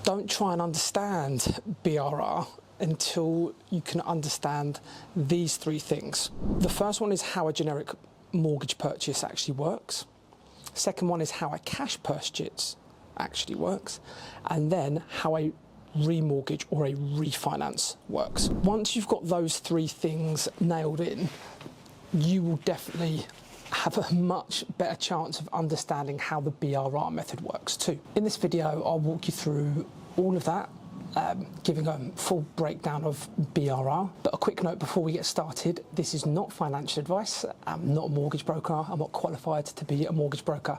Don't try and understand BRR until you can understand these three things. The first one is how a generic mortgage purchase actually works. Second one is how a cash purchase actually works. And then how a remortgage or a refinance works. Once you've got those three things nailed in, you will definitely have a much better chance of understanding how the BRR method works too. In this video, I'll walk you through all of that, giving a full breakdown of BRR. But a quick note before we get started, this is not financial advice. I'm not a mortgage broker. I'm not qualified to be a mortgage broker.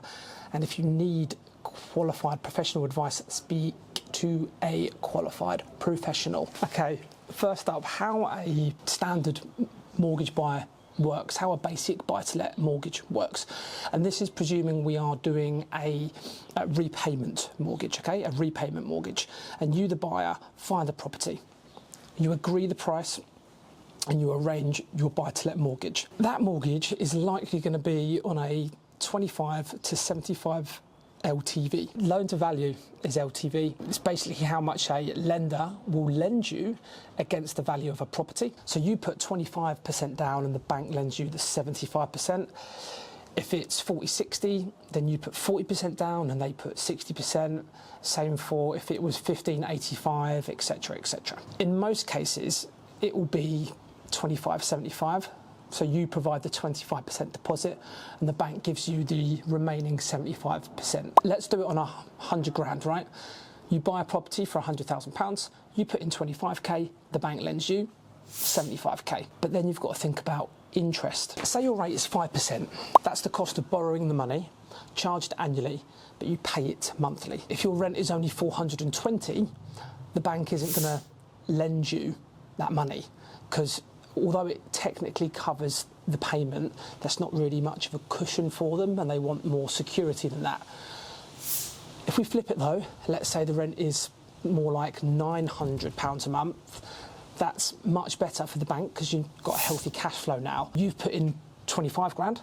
And if you need qualified professional advice, speak to a qualified professional. Okay, first up, how a standard mortgage buyer works, how a basic buy-to-let mortgage works. And this is presuming we are doing a repayment mortgage, okay, a repayment mortgage. And you, the buyer, find the property, you agree the price, and you arrange your buy-to-let mortgage. That mortgage is likely going to be on a 25 to 75 LTV. Loan to value is LTV. It's basically how much a lender will lend you against the value of a property. So you put 25% down and the bank lends you the 75%. If it's 40-60, then you put 40% down and they put 60%. Same for if it was 15-85, etc., etc. In most cases, it will be 25-75. So you provide the 25% deposit and the bank gives you the remaining 75%. Let's do it on 100 grand, right? You buy a property for £100,000, you put in 25k, the bank lends you 75k. But then you've got to think about interest. Say your rate is 5%. That's the cost of borrowing the money, charged annually, but you pay it monthly. If your rent is only 420, the bank isn't going to lend you that money because although it technically covers the payment, that's not really much of a cushion for them and they want more security than that. If we flip it though, let's say the rent is more like £900 a month, that's much better for the bank because you've got a healthy cash flow now. You've put in 25 grand,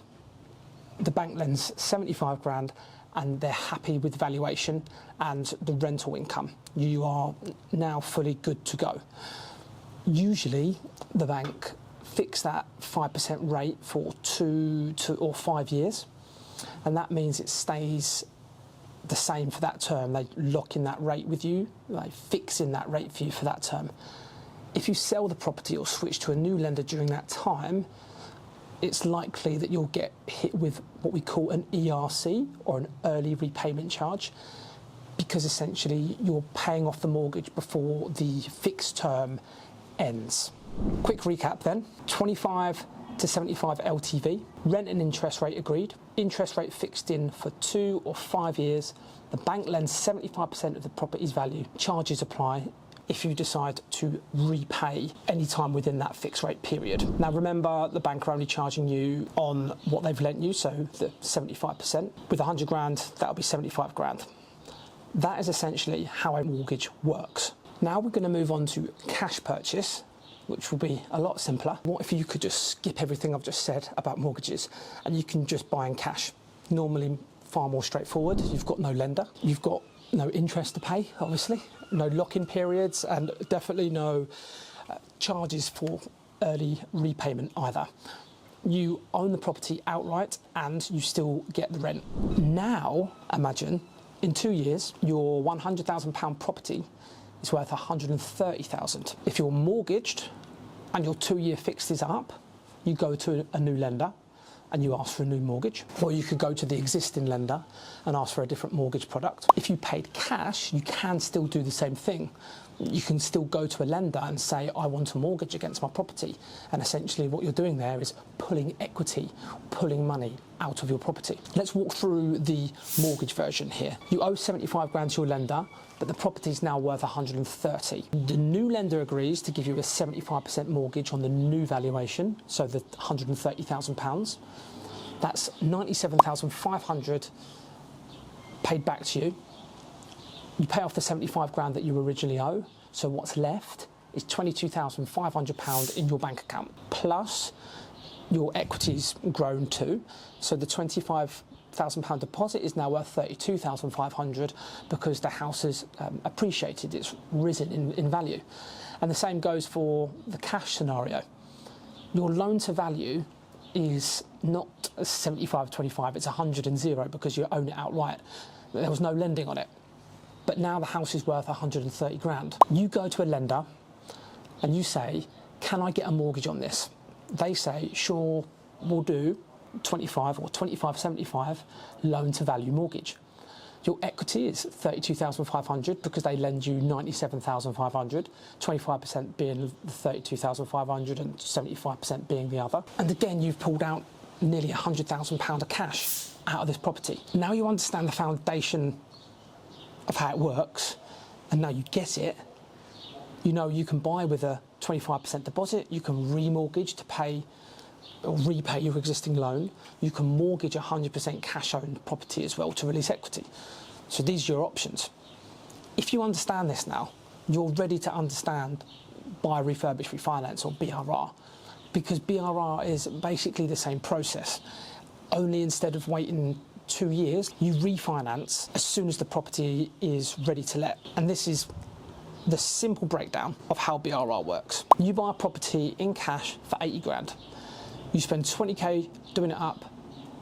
the bank lends 75 grand and they're happy with the valuation and the rental income. You are now fully good to go. Usually the bank fix that 5% rate for 2 or 5 years, and that means it stays the same for that term. They lock in that rate with you, they fix in that rate for you for that term. If you sell the property or switch to a new lender during that time, it's likely that you'll get hit with what we call an ERC or an early repayment charge, because essentially you're paying off the mortgage before the fixed term ends. Quick recap then, 25 to 75 LTV, rent and interest rate agreed, interest rate fixed in for 2 or 5 years, the bank lends 75% of the property's value, charges apply if you decide to repay any time within that fixed rate period. Now remember, the bank are only charging you on what they've lent you, so the 75%. With 100 grand, that'll be 75 grand. That is essentially how a mortgage works. Now we're going to move on to cash purchase, which will be a lot simpler. What if you could just skip everything I've just said about mortgages and you can just buy in cash? Normally far more straightforward. You've got no lender, you've got no interest to pay, obviously, no lock-in periods, and definitely no charges for early repayment either. You own the property outright and you still get the rent. Now imagine in 2 years your £100,000 property is worth 130,000. If you're mortgaged and your 2-year fixed is up, you go to a new lender and you ask for a new mortgage, or you could go to the existing lender and ask for a different mortgage product. If you paid cash, you can still do the same thing. You can still go to a lender and say, I want a mortgage against my property. And essentially what you're doing there is pulling equity, pulling money out of your property. Let's walk through the mortgage version here. You owe 75 grand to your lender, but the property is now worth 130. The new lender agrees to give you a 75% mortgage on the new valuation, so the £130,000. That's 97,500 paid back to you. You pay off the 75 grand that you originally owe, so what's left is £22,500 in your bank account, plus your equity's grown too, so the 25% £100,000 deposit is now worth 32,500 because the house has appreciated, it's risen in value. And the same goes for the cash scenario. Your loan to value is not 75-25, it's 100 and 0 because you own it outright. There was no lending on it. But now the house is worth 130 grand. You go to a lender and you say, can I get a mortgage on this? They say, sure, we'll do 25 or 25-75 loan to value mortgage. Your equity is 32,500 because they lend you 97,500, 25% being the 32,500 and 75% being the other. And again, you've pulled out nearly £100,000 of cash out of this property. Now you understand the foundation of how it works, and now you get it. You know you can buy with a 25% deposit, you can remortgage to pay or repay your existing loan. You can mortgage 100% cash owned property as well to release equity. So these are your options. If you understand this now, you're ready to understand buy, refurbish, refinance, or BRR, because BRR is basically the same process, only instead of waiting 2 years, you refinance as soon as the property is ready to let. And this is the simple breakdown of how BRR works. You buy a property in cash for 80 grand. You spend 20k doing it up,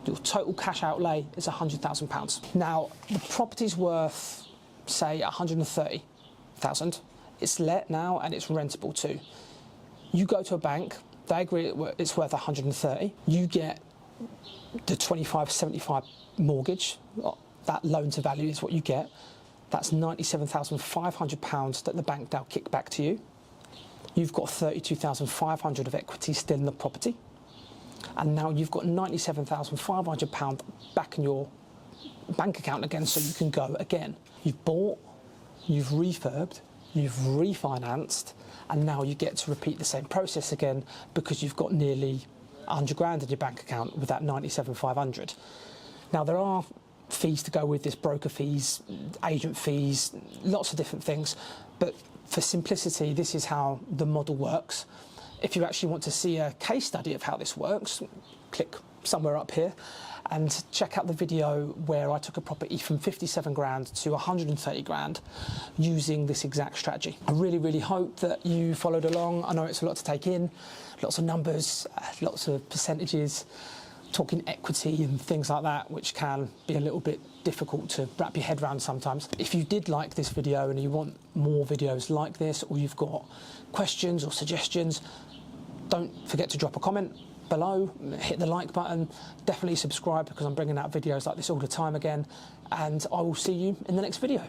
your total cash outlay is £100,000. Now, the property's worth, say, 130,000. It's let now and it's rentable too. You go to a bank, they agree it's worth 130. You get the 25-75 mortgage, that loan to value is what you get. That's £97,500 that the bank now kick back to you. You've got 32,500 of equity still in the property. And now you've got £97,500 back in your bank account again, so you can go again. You've bought, you've refurbed, you've refinanced, and now you get to repeat the same process again because you've got nearly 100 grand in your bank account with that 97,500. Now there are fees to go with this, broker fees, agent fees, lots of different things, but for simplicity, this is how the model works. If you actually want to see a case study of how this works, click somewhere up here and check out the video where I took a property from 57 grand to 130 grand using this exact strategy. I really, really hope that you followed along. I know it's a lot to take in, lots of numbers, lots of percentages, talking equity and things like that, which can be a little bit difficult to wrap your head around sometimes. If you did like this video and you want more videos like this, or you've got questions or suggestions, don't forget to drop a comment below, hit the like button, definitely subscribe because I'm bringing out videos like this all the time again, and I will see you in the next video.